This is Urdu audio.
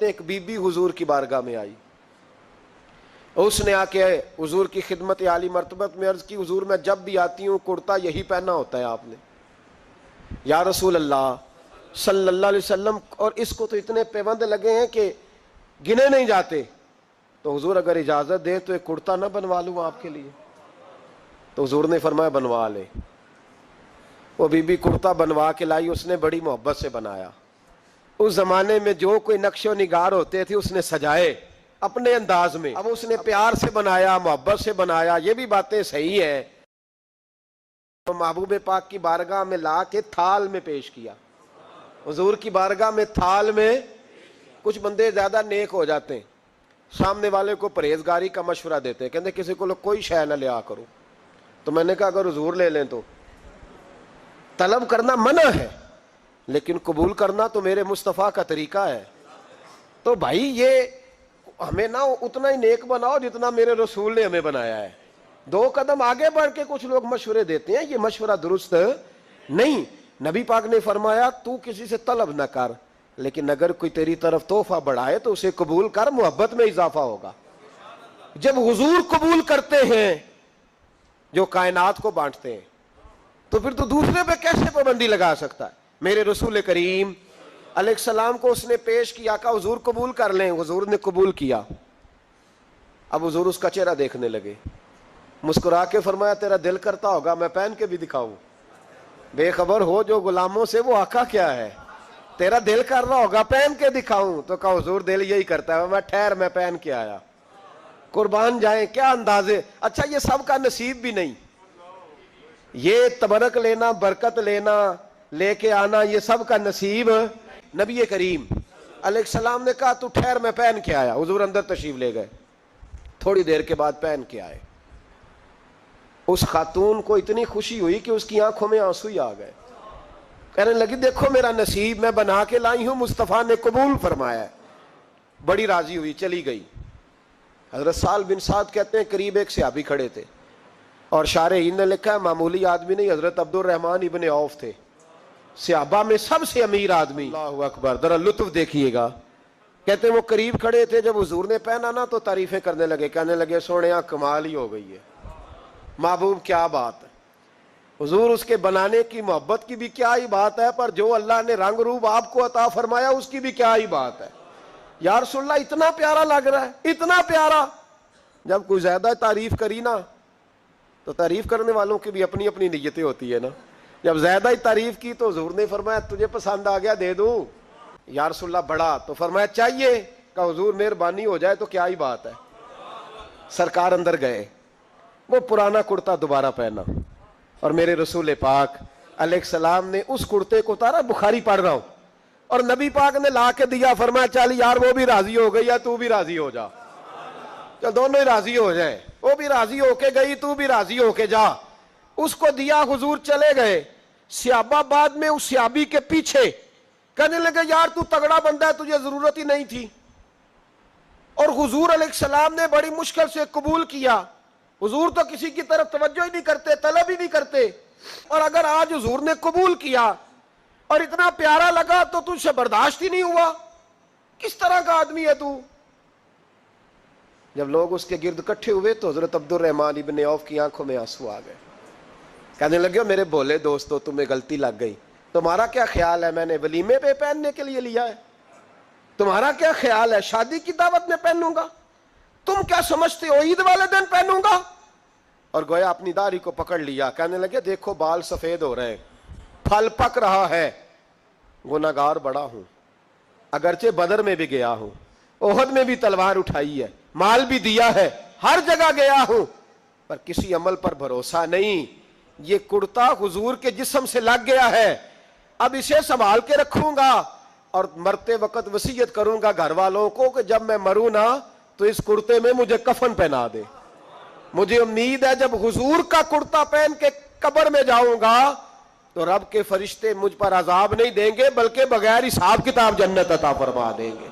ایک بی بی حضور کی بارگاہ میں آئی، اس نے آ کے حضور کی خدمت عالی مرتبت میں عرض کی، حضور میں جب بھی آتی ہوں کرتا یہی پہنا ہوتا ہے آپ نے، یا رسول اللہ صلی اللہ علیہ وسلم، اور اس کو تو اتنے پیوند لگے ہیں کہ گنے نہیں جاتے، تو حضور اگر اجازت دے تو ایک کرتا نہ بنوا لوں آپ کے لیے؟ تو حضور نے فرمایا بنوا لے۔ وہ بی بی کرتا بنوا کے لائی، اس نے بڑی محبت سے بنایا۔ اس زمانے میں جو کوئی نقش و نگار ہوتے تھے اس نے سجائے اپنے انداز میں، اب اس نے پیار سے بنایا، محبت سے بنایا، یہ بھی باتیں صحیح ہیں۔ محبوب پاک کی بارگاہ میں لا کے تھال میں پیش کیا، حضور کی بارگاہ میں تھال میں۔ کچھ بندے زیادہ نیک ہو جاتے ہیں، سامنے والے کو پرہیزگاری کا مشورہ دیتے ہیں، کہتے کسی کو کوئی شے نہ لیا کرو، تو میں نے کہا اگر حضور لے لیں تو طلب کرنا منع ہے، لیکن قبول کرنا تو میرے مصطفیٰ کا طریقہ ہے۔ تو بھائی یہ ہمیں نہ اتنا ہی نیک بناؤ جتنا میرے رسول نے ہمیں بنایا ہے۔ دو قدم آگے بڑھ کے کچھ لوگ مشورے دیتے ہیں، یہ مشورہ درست نہیں۔ نبی پاک نے فرمایا تو کسی سے طلب نہ کر، لیکن اگر کوئی تیری طرف تحفہ بڑھائے تو اسے قبول کر، محبت میں اضافہ ہوگا۔ جب حضور قبول کرتے ہیں جو کائنات کو بانٹتے ہیں، تو پھر تو دوسرے پہ کیسے پابندی لگا سکتا ہے؟ میرے رسول کریم علیہ السلام کو اس نے پیش کیا، کہ حضور قبول کر لیں، حضور نے قبول کیا۔ اب حضور اس کا چہرہ دیکھنے لگے، مسکرا کے فرمایا تیرا دل کرتا ہوگا میں پہن کے بھی دکھاؤں؟ بے خبر ہو جو غلاموں سے وہ آقا کیا ہے، تیرا دل کر رہا ہوگا پہن کے دکھاؤں؟ تو کہا حضور دل یہی کرتا ہے، میں ٹھہر میں پہن کے آیا۔ قربان جائیں، کیا اندازے! اچھا یہ سب کا نصیب بھی نہیں، یہ تبرک لینا، برکت لینا، لے کے آنا، یہ سب کا نصیب نبی کریم علیہ السلام نے کہا تو ٹھہر میں پہن کے آیا۔ حضور اندر تشریف لے گئے، تھوڑی دیر کے بعد پہن کے آئے۔ اس خاتون کو اتنی خوشی ہوئی کہ اس کی آنکھوں میں آنسو ہی آ گئے، کہنے لگی دیکھو میرا نصیب، میں بنا کے لائی ہوں، مصطفیٰ نے قبول فرمایا ہے۔ بڑی راضی ہوئی، چلی گئی۔ حضرت سہل بن سعد کہتے ہیں قریب ایک صحابی کھڑے تھے، اور شارحین نے لکھا ہے معمولی آدمی نہیں، حضرت عبد الرحمن ابن عوف تھے، صحابہ میں سب سے امیر آدمی۔ اللہ اکبر، ذرا لطف دیکھیے گا۔ کہتے ہیں وہ قریب کھڑے تھے، جب حضور نے پہنا نا تو تعریفیں کرنے لگے، کہنے لگے سونیا کمال ہی ہو گئی ہے، محبوب کیا بات ہے۔ حضور اس کے بنانے کی محبت کی بھی کیا ہی بات ہے، پر جو اللہ نے رنگ روپ آپ کو عطا فرمایا اس کی بھی کیا ہی بات ہے۔ یا رسول اللہ اتنا پیارا لگ رہا ہے، اتنا پیارا۔ جب کوئی زیادہ تعریف کری نا تو تعریف کرنے والوں کی بھی اپنی اپنی نیتیں ہوتی ہے نا، جب زیادہ ہی تعریف کی تو حضور نے فرمایا تجھے پسند آ گیا دے دوں؟ یا رسول اللہ بڑا، تو فرمایا چاہیے؟ کہ حضور مہربانی ہو جائے تو کیا ہی بات ہے۔ سرکار اندر گئے، وہ پرانا کرتا دوبارہ پہنا، اور میرے رسول پاک علیہ السلام نے اس کرتے کو اتارا، بخاری پڑھ رہا ہوں، اور نبی پاک نے لا کے دیا، فرمایا چل یار وہ بھی راضی ہو گئی ہے، تو بھی راضی ہو جا، چل دونوں ہی راضی ہو جائیں، وہ بھی راضی ہو کے گئی، تو بھی راضی ہو کے جا۔ اس کو دیا، حضور چلے گئے۔ صحابہ بعد میں اس صحابی کے پیچھے کہنے لگے یار تو تگڑا بندہ ہے، تجھے ضرورت ہی نہیں تھی، اور حضور علیہ السلام نے بڑی مشکل سے قبول کیا۔ حضور تو کسی کی طرف توجہ ہی نہیں کرتے، طلب ہی نہیں کرتے، اور اگر آج حضور نے قبول کیا اور اتنا پیارا لگا تو تجھ سے برداشت ہی نہیں ہوا، کس طرح کا آدمی ہے تو؟ جب لوگ اس کے گرد اکٹھے ہوئے تو حضرت عبد الرحمن ابن عوف کی آنکھوں میں آنسو آ گئے، کہنے لگے میرے بھولے دوستو تمہیں غلطی لگ گئی، تمہارا کیا خیال ہے میں نے ولیمے پہ پہننے کے لیے لیا ہے؟ تمہارا کیا خیال ہے شادی کی دعوت میں پہنوں گا؟ تم کیا سمجھتے ہو عید والے دن پہنوں گا؟ اور گویا اپنی داڑھی کو پکڑ لیا، کہنے لگے دیکھو بال سفید ہو رہے ہیں، پھل پک رہا ہے، گناہگار بڑا ہوں، اگرچہ بدر میں بھی گیا ہوں، احد میں بھی تلوار اٹھائی ہے، مال بھی دیا ہے، ہر جگہ گیا ہوں، پر کسی عمل پر بھروسہ نہیں۔ یہ کرتا حضور کے جسم سے لگ گیا ہے، اب اسے سنبھال کے رکھوں گا، اور مرتے وقت وصیت کروں گا گھر والوں کو کہ جب میں مروں نا تو اس کرتے میں مجھے کفن پہنا دے۔ مجھے امید ہے جب حضور کا کرتا پہن کے قبر میں جاؤں گا تو رب کے فرشتے مجھ پر عذاب نہیں دیں گے، بلکہ بغیر حساب کتاب جنت عطا فرما دیں گے۔